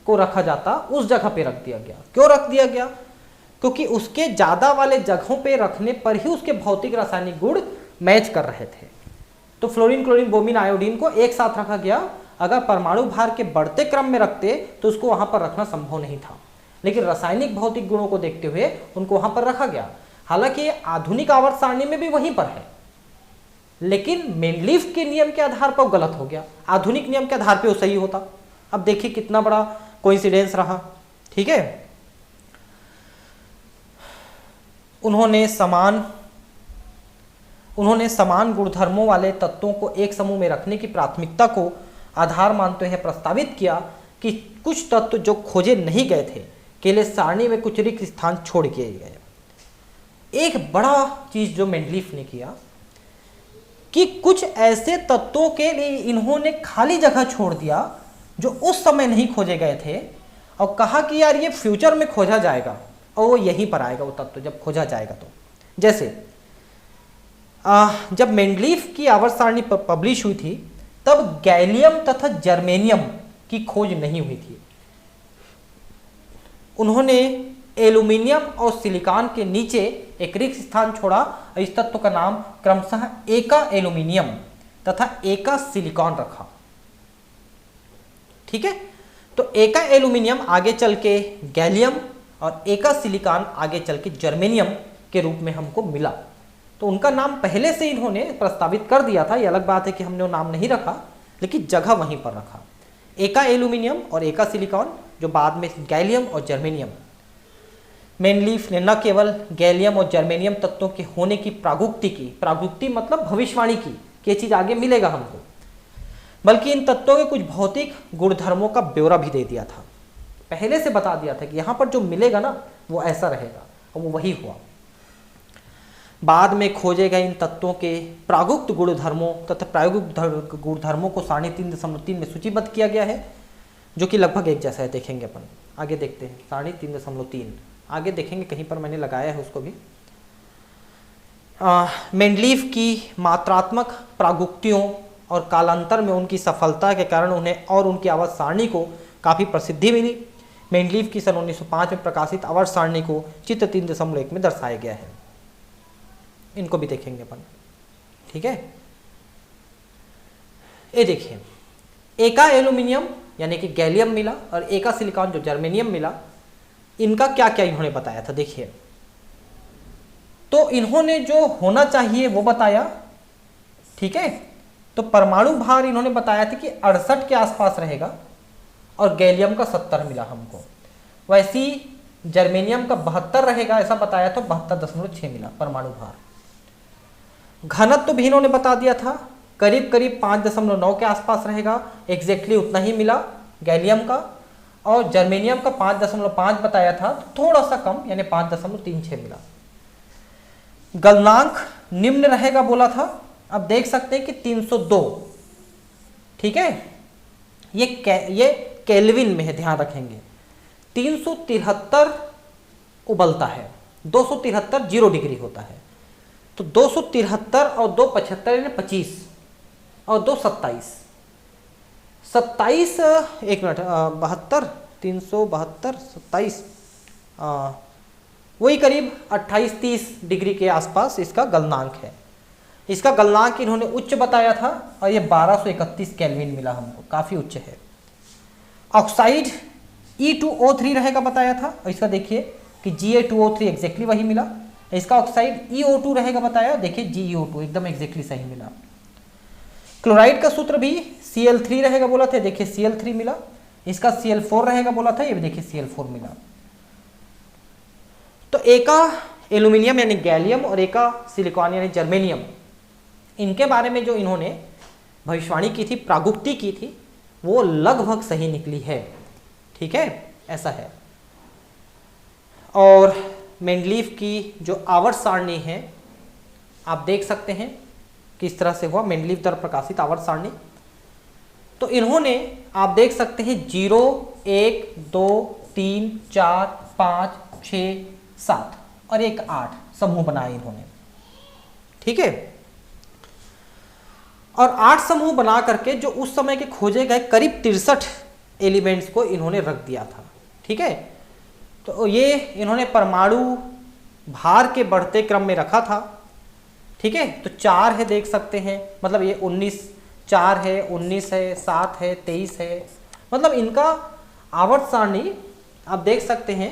को रखा जाता, उस जगह पे रख दिया गया। क्यों रख दिया गया? क्योंकि उसके ज्यादा वाले जगहों पे रखने पर ही उसके भौतिक रासायनिक गुण मैच कर रहे थे। तो फ्लोरीन, क्लोरीन, ब्रोमीन, आयोडीन को एक साथ रखा गया। अगर परमाणु भार के बढ़ते क्रम में रखते तो उसको वहां पर रखना संभव नहीं था, लेकिन रासायनिक भौतिक गुणों को देखते हुए उनको वहां पर रखा गया। हालांकि आधुनिक आवर्त सारणी में भी वहीं पर है, लेकिन मेंडलीफ के नियम के आधार पर गलत हो गया, आधुनिक नियम के आधार पर वो सही होता। अब देखिए कितना बड़ा कोइंसिडेंस रहा। ठीक है, उन्होंने समान गुणधर्मों वाले तत्वों को एक समूह में रखने की प्राथमिकता को आधार मानते हुए प्रस्तावित किया कि कुछ तत्व जो खोजे नहीं गए थे के लिए सारणी में कुछ रिक्त स्थान छोड़ दिए गए। एक बड़ा चीज जो मेंडलीफ ने किया कि कुछ ऐसे तत्वों के लिए इन्होंने खाली जगह छोड़ दिया जो उस समय नहीं खोजे गए थे, और कहा कि यार ये फ्यूचर में खोजा जाएगा और वो यहीं पर आएगा वो तत्व जब खोजा जाएगा। तो जैसे जब मेंडलीफ की आवर्त सारणी पब्लिश हुई थी तब गैलियम तथा जर्मेनियम की खोज नहीं हुई थी। उन्होंने एल्यूमिनियम और सिलिकॉन के नीचे एक रिक्त स्थान छोड़ा और इस तत्व का नाम क्रमशः एका एल्यूमिनियम तथा एका सिलिकॉन रखा। ठीक है, तो एका एल्यूमिनियम आगे चल के गैलियम और एका सिलिकॉन आगे चल के जर्मेनियम के रूप में हमको मिला। तो उनका नाम पहले से इन्होंने प्रस्तावित कर दिया था। ये अलग बात है कि हमने वो नाम नहीं रखा, लेकिन जगह वहीं पर रखा, एका एल्यूमिनियम और एका सिलिकॉन, जो बाद में गैलियम और जर्मेनियम। मेंडलीफ ने न केवल गैलियम और जर्मेनियम तत्वों के होने की प्रागुक्ति मतलब भविष्यवाणी की कि ये चीज आगे मिलेगा हमको, बल्कि इन तत्वों के कुछ भौतिक गुणधर्मों का ब्यौरा भी दे दिया था। पहले से बता दिया था कि यहाँ पर जो मिलेगा ना वो ऐसा रहेगा, और वो वही हुआ। बाद में खोजे गए इन तत्वों के प्रागुक्त गुणधर्मों तथा प्रायोगिक गुणधर्मों को सारणी 3.3 में सूचीबद्ध किया गया है, जो कि लगभग एक जैसा है। देखेंगे अपन आगे, देखते हैं सारणी 3.3 आगे देखेंगे, कहीं पर मैंने लगाया है उसको भी। मेंडलीफ की मात्रात्मक प्रागुक्तियों और कालांतर में उनकी सफलता के कारण उन्हें और उनकी आवर्त सारणी को काफ़ी प्रसिद्धि मिली। मेंडलीफ की सन 1905 में प्रकाशित आवर्त सारणी को चित्र 3.1 में दर्शाया गया है। इनको भी देखेंगे अपन। ठीक है, ये देखिए, एका एल्यूमिनियम यानी कि गैलियम मिला और एका सिलिकॉन जो जर्मेनियम मिला। इनका क्या क्या इन्होंने बताया था, देखिए। तो इन्होंने जो होना चाहिए वो बताया। ठीक है, तो परमाणु भार इन्होंने बताया था कि 68 के आसपास रहेगा और गैलियम का 70 मिला हमको। वैसी जर्मेनियम का 72 रहेगा ऐसा बताया, तो 72.6 मिला परमाणु भार। घनत्व भी इन्होंने बता दिया था, करीब करीब 5.9 के आसपास रहेगा, एग्जैक्टली उतना ही मिला गैलियम का। और जर्मेनियम का 5.5 बताया था, तो थोड़ा सा कम यानी 5.36 मिला। गलनांक निम्न रहेगा बोला था, अब देख सकते हैं कि 302। ठीक है, ये केल्विन में है, ध्यान रखेंगे। 373 उबलता है, 273 0 डिग्री होता है। तो 273 और 2 75 यानी 25 और 2 27 27 एक मिनट 72 372 27 वही करीब 28-30 डिग्री के आसपास इसका गलनांक है। इसका गलनांक इन्होंने उच्च बताया था और ये 1231 केल्विन मिला हमको, काफ़ी उच्च है। ऑक्साइड E2O3 रहेगा बताया था, और इसका देखिए कि Ga2O3 एग्जैक्टली वही मिला। इसका ऑक्साइड EO2 रहेगा बताया, देखिए GeO2 एकदम एग्जैक्टली सही मिला। क्लोराइड का सूत्र भी Cl3 रहेगा बोला था, देखिए Cl3 मिला। इसका Cl4 रहेगा बोला था, ये भी देखिए Cl4 मिला। तो एका एल्यूमिनियम यानी गैलियम और एका सिलिकॉन यानी जर्मेनियम, इनके बारे में जो इन्होंने भविष्यवाणी की थी, प्रागुक्ति की थी, वो लगभग सही निकली है। ठीक है, ऐसा है। और मेंडलीव की जो आवर्त सारणी है आप देख सकते हैं किस तरह से हुआ, मेंडलीव द्वारा प्रकाशित आवर्त सारणी। तो इन्होंने आप देख सकते हैं 0, 1, 2, 3, 4, 5, 6, 7 और एक 8 समूह बनाए इन्होंने, ठीक है। और 8 समूह बना करके जो उस समय के खोजे गए करीब 63 एलिमेंट्स को इन्होंने रख दिया था, ठीक है। तो ये इन्होंने परमाणु भार के बढ़ते क्रम में रखा था, ठीक है। तो 4 है, देख सकते हैं, मतलब ये 19, 4 है, 19 है, 7 है, 23 है, मतलब इनका आवर्त सारणी आप देख सकते हैं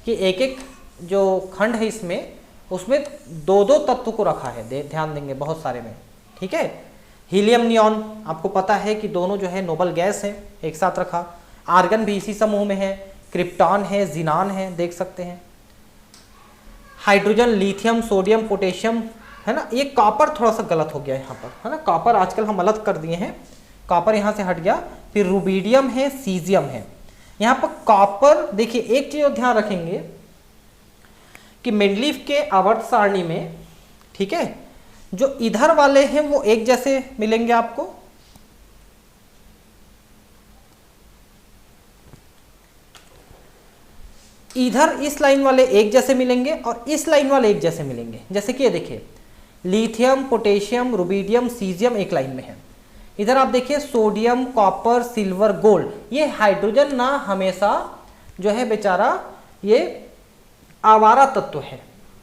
कि एक एक जो खंड है इसमें, उसमें 2-2 तत्व को रखा है, ध्यान देंगे बहुत सारे में, ठीक है। हीलियम नियॉन आपको पता है कि दोनों जो है नोबल गैस है, एक साथ रखा। आर्गन भी इसी समूह में है, क्रिप्टॉन है, जिनान है, देख सकते हैं। हाइड्रोजन, लिथियम, सोडियम, पोटेशियम, है ना। ये कॉपर थोड़ा सा गलत हो गया यहाँ पर, है ना। कॉपर आजकल हम अलग कर दिए हैं, कॉपर यहाँ से हट गया। फिर रुबिडियम है, सीजियम है। यहाँ पर कॉपर, देखिए एक चीज ध्यान रखेंगे कि मेंडलीव के आवर्त सारणी में, ठीक है, जो इधर वाले हैं वो एक जैसे मिलेंगे आपको, इधर इस लाइन वाले एक जैसे मिलेंगे और इस लाइन वाले एक जैसे मिलेंगे। जैसे कि ये देखिए, लिथियम, पोटेशियम, रुबिडियम, सीजियम एक लाइन में है। इधर आप देखिए सोडियम, कॉपर, सिल्वर, गोल्ड। ये हाइड्रोजन ना हमेशा जो है बेचारा ये आवारा तत्व है,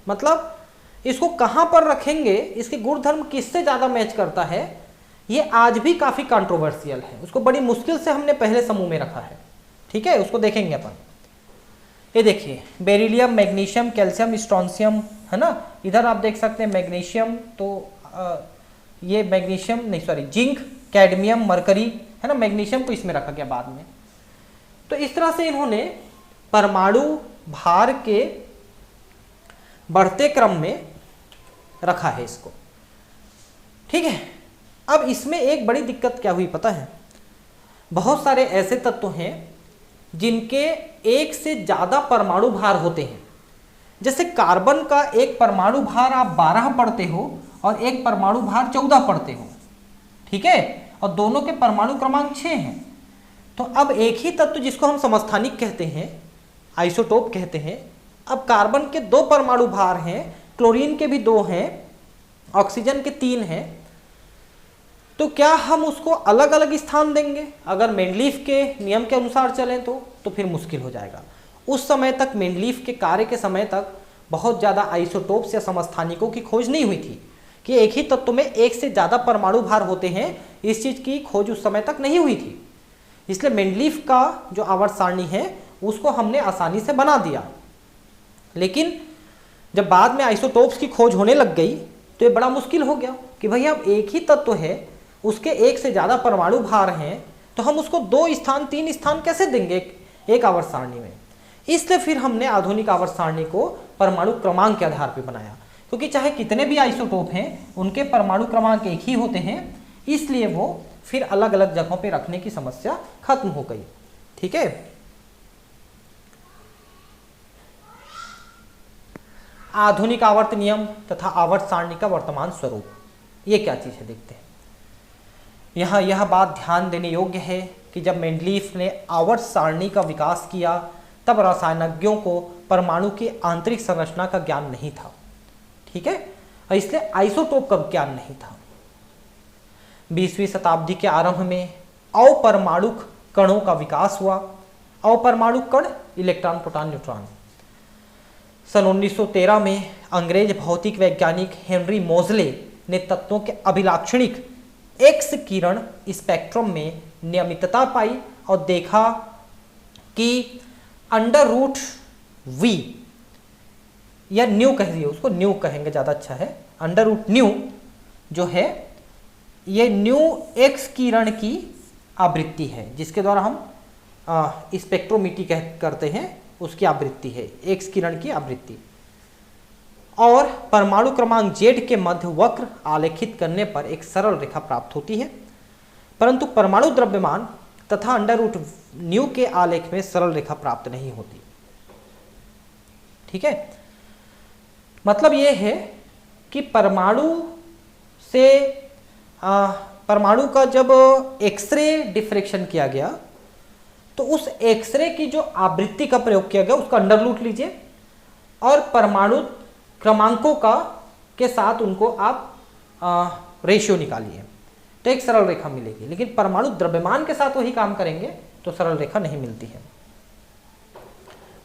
मतलब इसको कहां पर रखेंगे, इसके गुणधर्म किससे ज्यादा मैच करता है, ये आज भी काफी कंट्रोवर्शियल है। उसको बड़ी मुश्किल से हमने पहले समूह में रखा है, ठीक है, उसको देखेंगे अपन। ये देखिए बेरिलियम, मैग्नीशियम, कैल्शियम, स्ट्रोंशियम, है ना। इधर आप देख सकते हैं मैग्नीशियम, तो ये मैग्नीशियम नहीं, सॉरी, जिंक, कैडमियम, मरकरी, है ना। मैग्नीशियम को इसमें रखा गया बाद में। तो इस तरह से इन्होंने परमाणु भार के बढ़ते क्रम में रखा है इसको, ठीक है। अब इसमें एक बड़ी दिक्कत क्या हुई पता है, बहुत सारे ऐसे तत्व हैं जिनके एक से ज्यादा परमाणु भार होते हैं। जैसे कार्बन का एक परमाणु भार आप 12 पढ़ते हो और एक परमाणु भार 14 पढ़ते हो, ठीक है, और दोनों के परमाणु क्रमांक 6 हैं। तो अब एक ही तत्व जिसको हम समस्थानिक कहते हैं, आइसोटोप कहते हैं, अब कार्बन के 2 परमाणु भार हैं, क्लोरीन के भी 2 हैं, ऑक्सीजन के 3 हैं, तो क्या हम उसको अलग अलग स्थान देंगे? अगर मेंडलीव के नियम के अनुसार चलें तो फिर मुश्किल हो जाएगा। उस समय तक मेंडलीव के कार्य के समय तक बहुत ज़्यादा आइसोटोप्स या समस्थानिकों की खोज नहीं हुई थी कि एक ही तत्व में एक से ज़्यादा परमाणु भार होते हैं। इस चीज़ की खोज उस समय तक नहीं हुई थी, इसलिए मेंडलीव का जो आवर्त सारणी है उसको हमने आसानी से बना दिया। लेकिन जब बाद में आइसोटोप्स की खोज होने लग गई तो ये बड़ा मुश्किल हो गया कि भाई अब एक ही तत्व है, उसके एक से ज़्यादा परमाणु भार हैं, तो हम उसको 2 स्थान 3 स्थान कैसे देंगे एक आवर्त सारणी में। इसलिए फिर हमने आधुनिक आवर्त सारणी को परमाणु क्रमांक के आधार पर बनाया, क्योंकि चाहे कितने भी आइसोटोप हैं उनके परमाणु क्रमांक एक ही होते हैं, इसलिए वो फिर अलग अलग जगहों पे रखने की समस्या खत्म हो गई, ठीक है। आधुनिक आवर्त नियम तथा आवर्त सारणी का वर्तमान स्वरूप, ये क्या चीज़ है देखते हैं। यहाँ यह बात ध्यान देने योग्य है कि जब मेंडलीव ने आवर्त सारणी का विकास किया तब रसायनज्ञों को परमाणु की आंतरिक संरचना का ज्ञान नहीं था, ठीक है, और इसलिए आइसोटोप का ज्ञान नहीं था। 20वीं शताब्दी के आरंभ में अपरमाणुक कणों का विकास हुआ। अपरमाणुक कण इलेक्ट्रॉन, प्रोटॉन, न्यूट्रॉन। सन 1913 में अंग्रेज भौतिक वैज्ञानिक हेनरी मोजले ने तत्वों के अभिलाक्षणिक एक्स किरण स्पेक्ट्रम में नियमितता पाई और देखा कि √V या न्यू कह दिए, उसको न्यू कहेंगे ज़्यादा अच्छा है, √न्यू जो है ये न्यू एक्स किरण की आवृत्ति है, जिसके द्वारा हम स्पेक्ट्रोमीटी करते हैं, उसकी आवृत्ति है एक्स किरण की आवृत्ति। और परमाणु क्रमांक Z के मध्य वक्र आलेखित करने पर एक सरल रेखा प्राप्त होती है, परंतु परमाणु द्रव्यमान तथा √न्यू के आलेख में सरल रेखा प्राप्त नहीं होती। ठीक है, मतलब ये है कि परमाणु से परमाणु का जब एक्सरे डिफ्रेक्शन किया गया तो उस एक्सरे की जो आवृत्ति का प्रयोग किया गया उसका अंडर रूट लीजिए और परमाणु क्रमांकों का के साथ उनको आप रेशियो निकालिए तो एक सरल रेखा मिलेगी। लेकिन परमाणु द्रव्यमान के साथ वही काम करेंगे तो सरल रेखा नहीं मिलती है।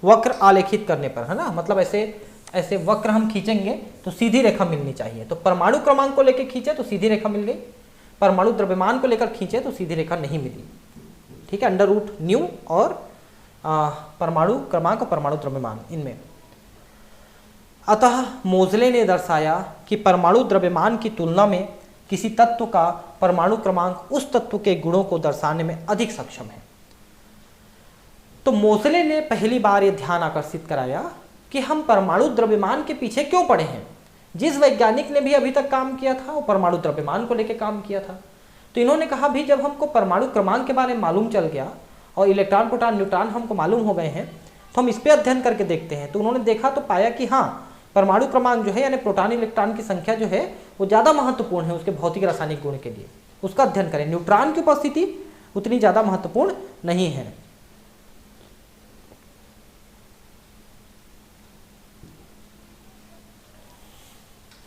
वक्र आलेखित करने पर, है ना, मतलब ऐसे ऐसे वक्र हम खींचेंगे तो सीधी रेखा मिलनी चाहिए। तो परमाणु क्रमांक को लेकर खींचे तो सीधी रेखा मिल गई, परमाणु द्रव्यमान को लेकर खींचे तो सीधी रेखा नहीं मिली। ठीक है, अंडर रूट न्यू और परमाणु क्रमांक और परमाणु द्रव्यमान इनमें। अतः मोजले ने दर्शाया कि परमाणु द्रव्यमान की तुलना में किसी तत्व का परमाणु क्रमांक उस तत्व के गुणों को दर्शाने में अधिक सक्षम है। तो मोजले ने पहली बार यह ध्यान आकर्षित कराया कि हम परमाणु द्रव्यमान के पीछे क्यों पड़े हैं। जिस वैज्ञानिक ने भी अभी तक काम किया था वो परमाणु द्रव्यमान को लेकर काम किया था। तो इन्होंने कहा भी जब हमको परमाणु क्रमांक के बारे में मालूम चल गया और इलेक्ट्रॉन प्रोटॉन न्यूट्रॉन हमको मालूम हो गए हैं तो हम इस पर अध्ययन करके देखते हैं। तो उन्होंने देखा तो पाया कि हाँ, परमाणु क्रमांक जो है यानी प्रोटॉन इलेक्ट्रॉन की संख्या जो है वो ज़्यादा महत्वपूर्ण है उसके भौतिक रासायनिक गुण के लिए, उसका अध्ययन करें। न्यूट्रॉन की उपस्थिति उतनी ज़्यादा महत्वपूर्ण नहीं है।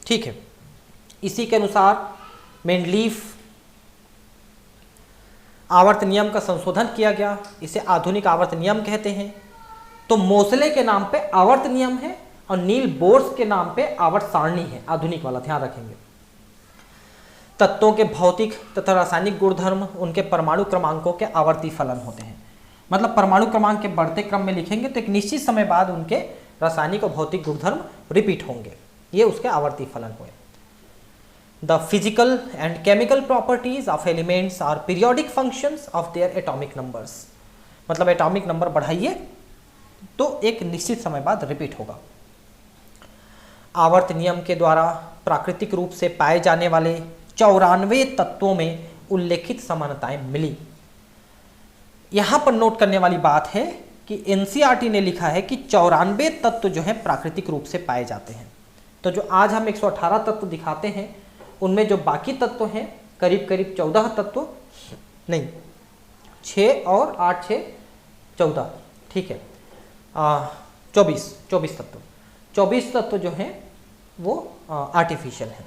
ठीक है, इसी के अनुसार मेंडलीफ आवर्त नियम का संशोधन किया गया, इसे आधुनिक आवर्त नियम कहते हैं। तो मोसले के नाम पे आवर्त नियम है और नील बोर्स के नाम पे आवर्त सारणी है, आधुनिक वाला, ध्यान रखेंगे। तत्वों के भौतिक तथा रासायनिक गुणधर्म उनके परमाणु क्रमांकों के आवर्ती फलन होते हैं। मतलब परमाणु क्रमांक के बढ़ते क्रम में लिखेंगे तो एक निश्चित समय बाद उनके रासायनिक और भौतिक गुणधर्म रिपीट होंगे, ये उसके आवर्ती फलन हुए। The physical and chemical properties of elements are periodic functions of their atomic numbers। मतलब एटॉमिक नंबर बढ़ाइए तो एक निश्चित समय बाद रिपीट होगा। आवर्त नियम के द्वारा प्राकृतिक रूप से पाए जाने वाले 94 तत्वों में उल्लेखित समानताएं मिली। यहां पर नोट करने वाली बात है कि एनसीईआरटी ने लिखा है कि 94 तत्व जो है प्राकृतिक रूप से पाए जाते हैं। तो जो आज हम 118 तत्व दिखाते हैं उनमें जो बाकी तत्व हैं करीब करीब 14 तत्व नहीं 6 और 8 6 14, ठीक है, 24 तत्व 24 तत्व जो हैं वो आर्टिफिशियल हैं।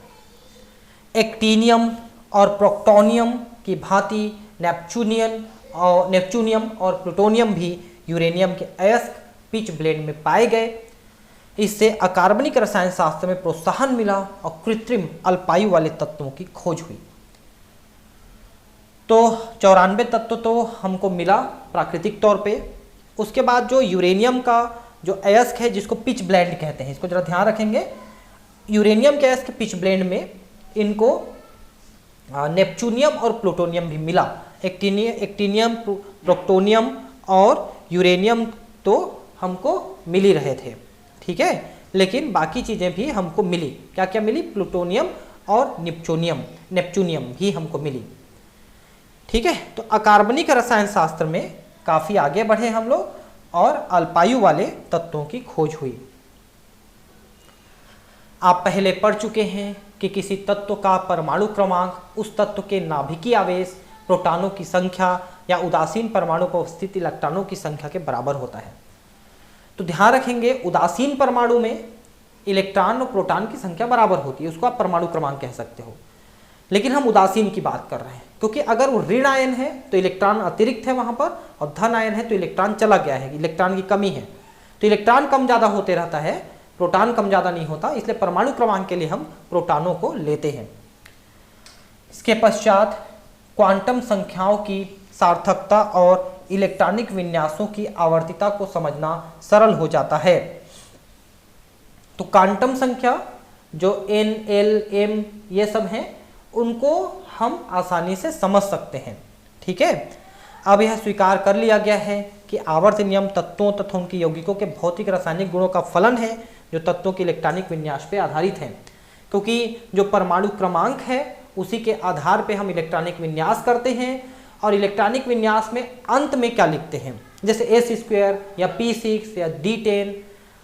एक्टिनियम और प्रोटोनियम की भांति नेपच्यूनियम और प्लूटोनियम भी यूरेनियम के अयस्क पिच ब्लेंड में पाए गए। इससे अकार्बनिक रसायन शास्त्र में प्रोत्साहन मिला और कृत्रिम अल्पायु वाले तत्वों की खोज हुई। तो 94 तत्व तो हमको मिला प्राकृतिक तौर पे। उसके बाद जो यूरेनियम का जो अयस्क है जिसको पिच ब्लेंड कहते हैं, इसको जरा ध्यान रखेंगे। यूरेनियम के अयस्क पिच ब्लेंड में इनको नेपच्यूनियम और प्लूटोनियम भी मिला। एक्टिनियम प्रोटोनियम और यूरेनियम तो हमको मिल ही रहे थे, ठीक है, लेकिन बाकी चीज़ें भी हमको मिली। क्या क्या मिली? प्लूटोनियम और नेपच्यूनियम भी हमको मिली, ठीक है। तो अकार्बनिक रसायन शास्त्र में काफ़ी आगे बढ़े हम लोग और अल्पायु वाले तत्वों की खोज हुई। आप पहले पढ़ चुके हैं कि किसी तत्व का परमाणु क्रमांक उस तत्व के नाभिकीय आवेश, प्रोटॉनों की संख्या या उदासीन परमाणु पर स्थित इलेक्ट्रॉनों की संख्या के बराबर होता है। तो ध्यान रखेंगे, उदासीन परमाणु में इलेक्ट्रॉन और प्रोटॉन की संख्या बराबर होती है, उसको आप परमाणु क्रमांक कह सकते हो। लेकिन हम उदासीन की बात कर रहे हैं क्योंकि अगर वो ऋण आयन है तो इलेक्ट्रॉन अतिरिक्त है वहां पर, और धन आयन है तो इलेक्ट्रॉन चला गया है, इलेक्ट्रॉन की कमी है। तो इलेक्ट्रॉन कम ज़्यादा होते रहता है, प्रोटॉन कम ज़्यादा नहीं होता, इसलिए परमाणु क्रमांक के लिए हम प्रोटॉनों को लेते हैं। इसके पश्चात क्वांटम संख्याओं की सार्थकता और इलेक्ट्रॉनिक विन्यासों की आवर्तिता को समझना सरल हो जाता है। तो क्वांटम संख्या जो n, l, m ये सब हैं उनको हम आसानी से समझ सकते हैं, ठीक है। अब यह स्वीकार कर लिया गया है कि आवर्त नियम तत्वों तथा उनकी यौगिकों के भौतिक रासायनिक गुणों का फलन है जो तत्वों के इलेक्ट्रॉनिक विन्यास पे आधारित है। क्योंकि जो परमाणु क्रमांक है उसी के आधार पे हम इलेक्ट्रॉनिक विन्यास करते हैं और इलेक्ट्रॉनिक विन्यास में अंत में क्या लिखते हैं, जैसे S² या P6 या D10,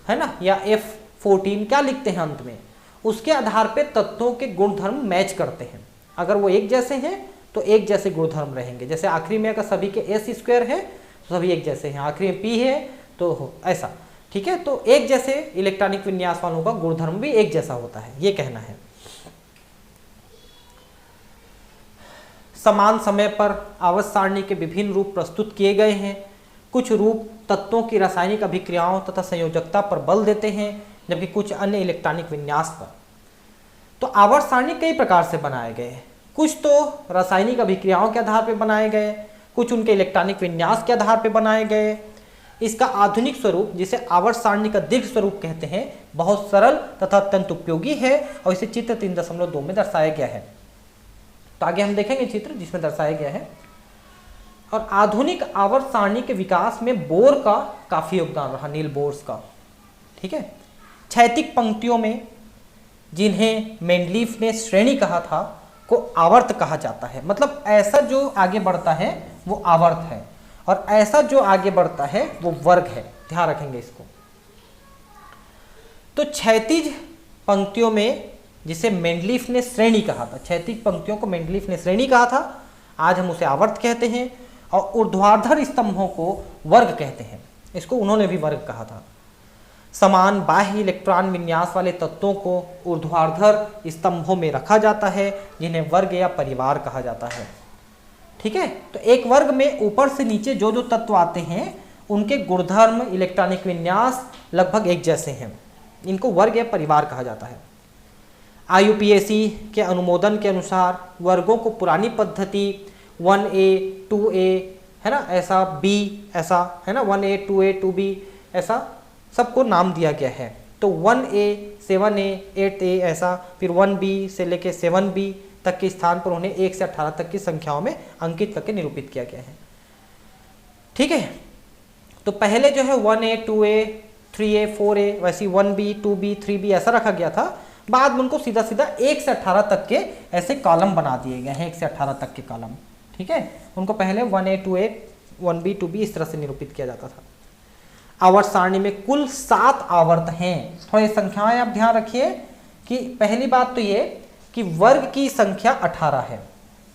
है ना, या F14 क्या लिखते हैं अंत में, उसके आधार पे तत्वों के गुणधर्म मैच करते हैं। अगर वो एक जैसे हैं तो एक जैसे गुणधर्म रहेंगे। जैसे आखिरी में अगर सभी के S² है तो सभी एक जैसे हैं, आखिरी में P है तो ऐसा, ठीक है। तो एक जैसे इलेक्ट्रॉनिक विन्यास वालों का गुणधर्म भी एक जैसा होता है, ये कहना है। समान समय पर आवर्त सारणी के विभिन्न रूप प्रस्तुत किए गए हैं। कुछ रूप तत्वों की रासायनिक अभिक्रियाओं तथा संयोजकता पर बल देते हैं, जबकि कुछ अन्य इलेक्ट्रॉनिक विन्यास पर। तो आवर्त सारणी कई प्रकार से बनाए गए हैं, कुछ तो रासायनिक अभिक्रियाओं के आधार पर बनाए गए, कुछ उनके इलेक्ट्रॉनिक विन्यास के आधार पर बनाए गए। इसका आधुनिक स्वरूप, जिसे आवर्त सारणी का दीर्घ स्वरूप कहते हैं, बहुत सरल तथा अत्यंत उपयोगी है और इसे चित्र 3.2 में दर्शाया गया है। तो आगे हम देखेंगे चित्र जिसमें दर्शाया गया है। और आधुनिक आवर्त सारणी के विकास में बोर का काफी योगदान रहा, नील बोर्स का, ठीक है। क्षैतिक पंक्तियों में जिन्हें मेंडलीफ ने श्रेणी कहा था को आवर्त कहा जाता है। मतलब ऐसा जो आगे बढ़ता है वो आवर्त है और ऐसा जो आगे बढ़ता है वो वर्ग है, ध्यान रखेंगे इसको। तो क्षैतिज पंक्तियों में जिसे मेंडलीफ ने श्रेणी कहा था, क्षैतिज पंक्तियों को मेंडलीफ ने श्रेणी कहा था, आज हम उसे आवर्त कहते हैं। और ऊर्ध्वाधर स्तंभों को वर्ग कहते हैं, इसको उन्होंने भी वर्ग कहा था। समान बाह्य इलेक्ट्रॉन विन्यास वाले तत्वों को ऊर्ध्वाधर स्तंभों में रखा जाता है, जिन्हें वर्ग या परिवार कहा जाता है, ठीक है। तो एक वर्ग में ऊपर से नीचे जो जो तत्व आते हैं उनके गुणधर्म, इलेक्ट्रॉनिक विन्यास लगभग एक जैसे हैं, इनको वर्ग या परिवार कहा जाता है। IUPAC के अनुमोदन के अनुसार वर्गों को पुरानी पद्धति 1A 2A है ना, ऐसा B ऐसा है ना, 1A 2A 2B ऐसा सबको नाम दिया गया है। तो 1A 7A 8A ऐसा, फिर 1B से लेके 7B तक के स्थान पर उन्हें 1 से 18 तक की संख्याओं में अंकित करके निरूपित किया गया है, ठीक है। तो पहले जो है 1A 2A 3A 4A वैसी 1B 2B 3B ऐसा रखा गया था, बाद में उनको सीधा सीधा 1 से 18 तक के ऐसे कॉलम बना दिए गए हैं, 1 से 18 तक के कॉलम, ठीक है। उनको पहले 1A 2A 1B 2B इस तरह से निरूपित किया जाता था। आवर्त सारणी में कुल 7 आवर्त हैं। थोड़ी संख्याएं आप ध्यान रखिए कि पहली बात तो ये कि वर्ग की संख्या 18 है,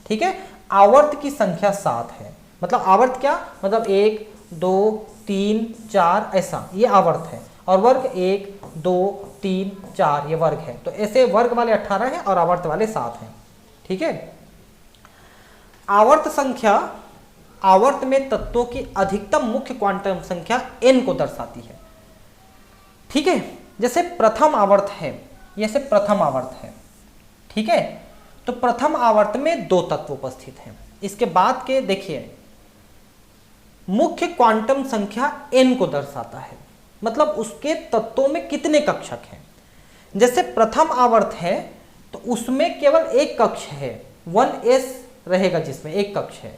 ठीक है, आवर्त की संख्या 7 है। मतलब आवर्त क्या मतलब 1 2 3 4 ऐसा, ये आवर्त है, और वर्ग 1 2 3 4 ये वर्ग है। तो ऐसे वर्ग वाले 18 हैं और आवर्त वाले 7 हैं, ठीक है। आवर्त संख्या आवर्त में तत्वों की अधिकतम मुख्य क्वांटम संख्या n को दर्शाती है, ठीक है। जैसे प्रथम आवर्त है, जैसे प्रथम आवर्त है, ठीक है। तो प्रथम आवर्त में 2 तत्व उपस्थित हैं। इसके बाद के देखिए मुख्य क्वांटम संख्या n को दर्शाता है, मतलब उसके तत्वों में कितने कक्षक हैं। जैसे प्रथम आवर्त है तो उसमें केवल एक कक्ष है, 1s रहेगा जिसमें एक कक्ष है।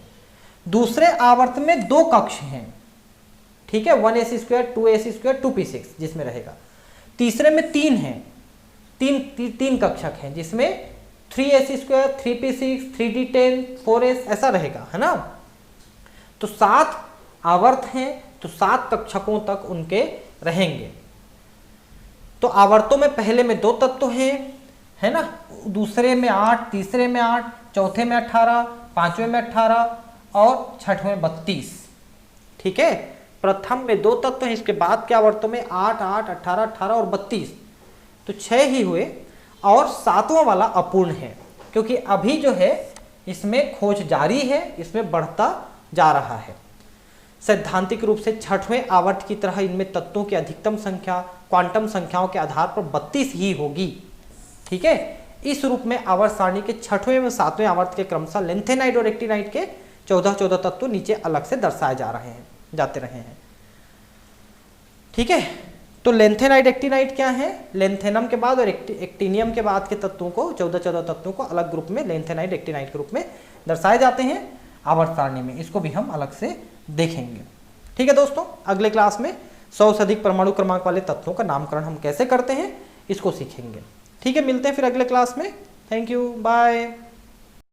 दूसरे आवर्त में 2 कक्ष हैं, ठीक है, 1s² 2s² 2p6 जिसमें रहेगा। तीसरे में 3 हैं, तीन कक्षक हैं जिसमें 3s² 3p6 3d10 4s ऐसा रहेगा, है ना। तो 7 आवर्त हैं, तो 7 कक्षकों तक उनके रहेंगे। तो आवर्तों में पहले में 2 तत्व हैं, है ना, दूसरे में 8, तीसरे में 8, चौथे में 18, पांचवें में 18 और छठवें 32, ठीक है। प्रथम में 2 तत्व हैं, इसके बाद के आवर्तों में 8 8 18 18 और 32, तो 6 ही हुए। और 7वां वाला अपूर्ण है, क्योंकि अभी जो है इसमें खोज जारी है, इसमें बढ़ता जा रहा है। सैद्धांतिक रूप से छठवें आवर्त की तरह इनमें तत्वों की अधिकतम संख्या क्वांटम संख्याओं के आधार पर 32 ही होगी, ठीक है। इस रूप में आवर्त सारणी के छठवें व 7वें आवर्त के क्रमशः लेंथेनाइड और एक्टिनाइड के 14 तत्व नीचे अलग से दर्शाए जाते रहे हैं, ठीक है। तो लेंथेनाइड एक्टिनाइड क्या है, लेंथेनम के बाद और एक्टिनियम के बाद के तत्वों को 14 तत्वों को अलग ग्रुप में लेंथेनाइड एक्टिनाइड के रूप में दर्शाए जाते हैं आवर्त सारणी में। इसको भी हम अलग से देखेंगे, ठीक है दोस्तों। अगले क्लास में 100 से अधिक परमाणु क्रमांक वाले तत्वों का नामकरण हम कैसे करते हैं इसको सीखेंगे, ठीक है। मिलते हैं फिर अगले क्लास में। Thank you, bye.